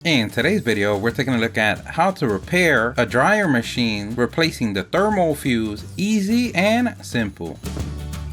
In today's video, we're taking a look at how to repair a dryer machine replacing the thermal fuse. Easy and simple.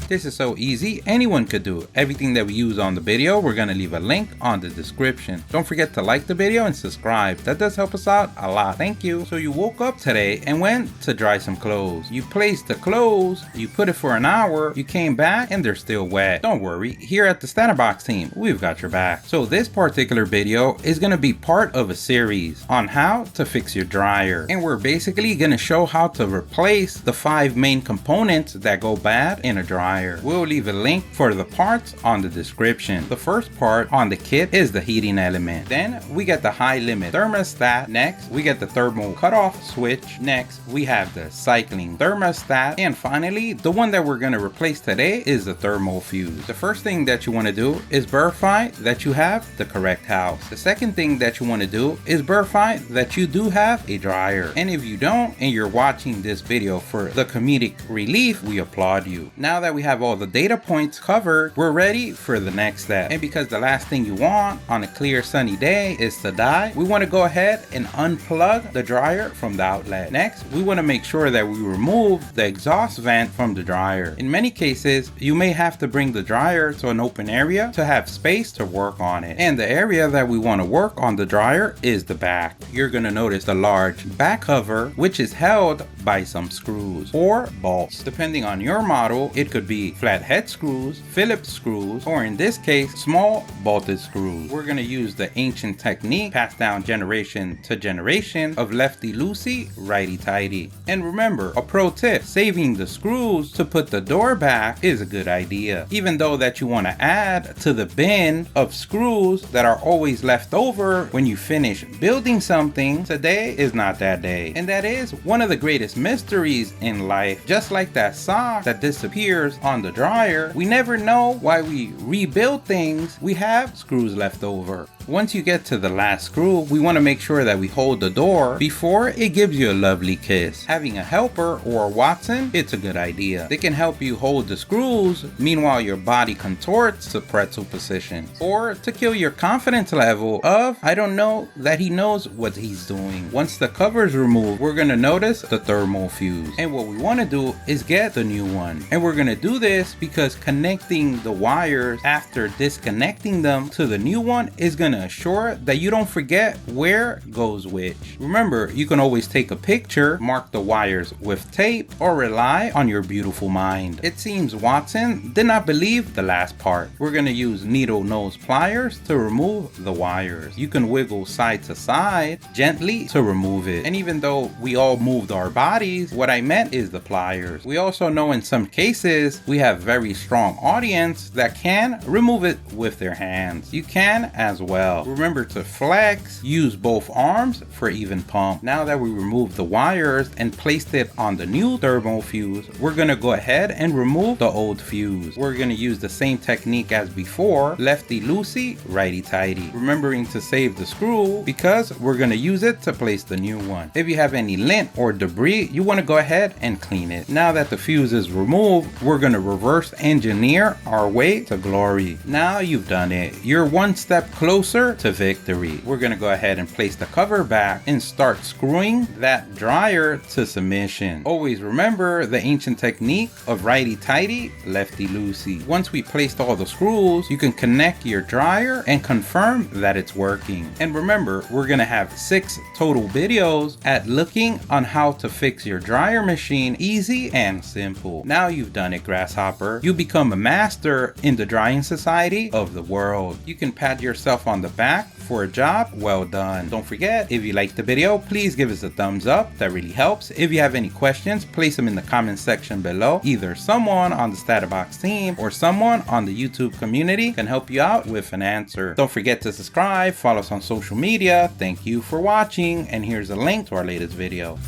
This is so easy, anyone could do it. Everything that we use on the video, we're gonna leave a link on the description. Don't forget to like the video and subscribe. That does help us out a lot. Thank you. So you woke up today and went to dry some clothes. You placed the clothes, you put it for an hour, you came back and they're still wet. Don't worry, here at the StatUpBox team, we've got your back. So this particular video is gonna be part of a series on how to fix your dryer. And we're basically gonna show how to replace the 5 main components that go bad in a dryer. We'll leave a link for the parts on the description. The first part on the kit is the heating element. Then we get the high limit thermostat. Next, we get the thermal cutoff switch. Next, we have the cycling thermostat. And finally, the one that we're going to replace today is the thermal fuse. The first thing that you want to do is verify that you have the correct house. The second thing that you want to do is verify that you do have a dryer. And if you don't, and you're watching this video for the comedic relief, we applaud you. Now that we have all the data points covered, we're ready for the next step. And because the last thing you want on a clear sunny day is to die, we want to go ahead and unplug the dryer from the outlet. Next, we want to make sure that we remove the exhaust vent from the dryer. In many cases, you may have to bring the dryer to an open area to have space to work on it. And the area that we want to work on the dryer is the back. You're going to notice the large back cover, which is held by some screws or bolts. Depending on your model, it could be flathead screws, Phillips screws, or in this case, small bolted screws. We're going to use the ancient technique passed down generation to generation of lefty-loosey, righty-tighty. And remember, a pro tip, saving the screws to put the door back is a good idea. Even though that you want to add to the bin of screws that are always left over when you finish building something, today is not that day. And that is one of the greatest mysteries in life. Just like that sock that disappears on the dryer, we never know why we rebuild things. We have screws left over. Once you get to the last screw, we want to make sure that we hold the door before it gives you a lovely kiss. Having a helper or a Watson, it's a good idea. They can help you hold the screws, meanwhile your body contorts to pretzel position. Or to kill your confidence level of, I don't know that he knows what he's doing. Once the cover is removed, we're going to notice the thermal fuse. And what we want to do is get the new one. And we're going to do this because connecting the wires after disconnecting them to the new one is going to assure that you don't forget where goes which. Remember, you can always take a picture, mark the wires with tape, or rely on your beautiful mind. It seems Watson did not believe the last part. We're going to use needle nose pliers to remove the wires. You can wiggle side to side gently to remove it. And even though we all moved our bodies, what I meant is the pliers. We also know in some cases we have very strong audience that can remove it with their hands. You can as well. Remember to flex, use both arms for even pump. Now that we removed the wires and placed it on the new thermal fuse, we're going to go ahead and remove the old fuse. We're going to use the same technique as before, lefty-loosey, righty-tighty. Remembering to save the screw because we're going to use it to place the new one. If you have any lint or debris, you want to go ahead and clean it. Now that the fuse is removed, we're going to reverse engineer our way to glory. Now you've done it. You're one step closer to victory. We're going to go ahead and place the cover back and start screwing that dryer to submission. Always remember the ancient technique of righty-tighty, lefty-loosey. Once we placed all the screws, you can connect your dryer and confirm that it's working. And remember, we're going to have 6 total videos at looking on how to fix your dryer machine easy and simple. Now you've done it, grasshopper. You become a master in the drying society of the world. You can pat yourself on the back for a job well done. Don't forget, if you liked the video, please give us a thumbs up. That really helps. If you have any questions, place them in the comment section below. Either someone on the StatUpBox team or someone on the YouTube community can help you out with an answer. Don't forget to subscribe, follow us on social media. Thank you for watching, and here's a link to our latest video.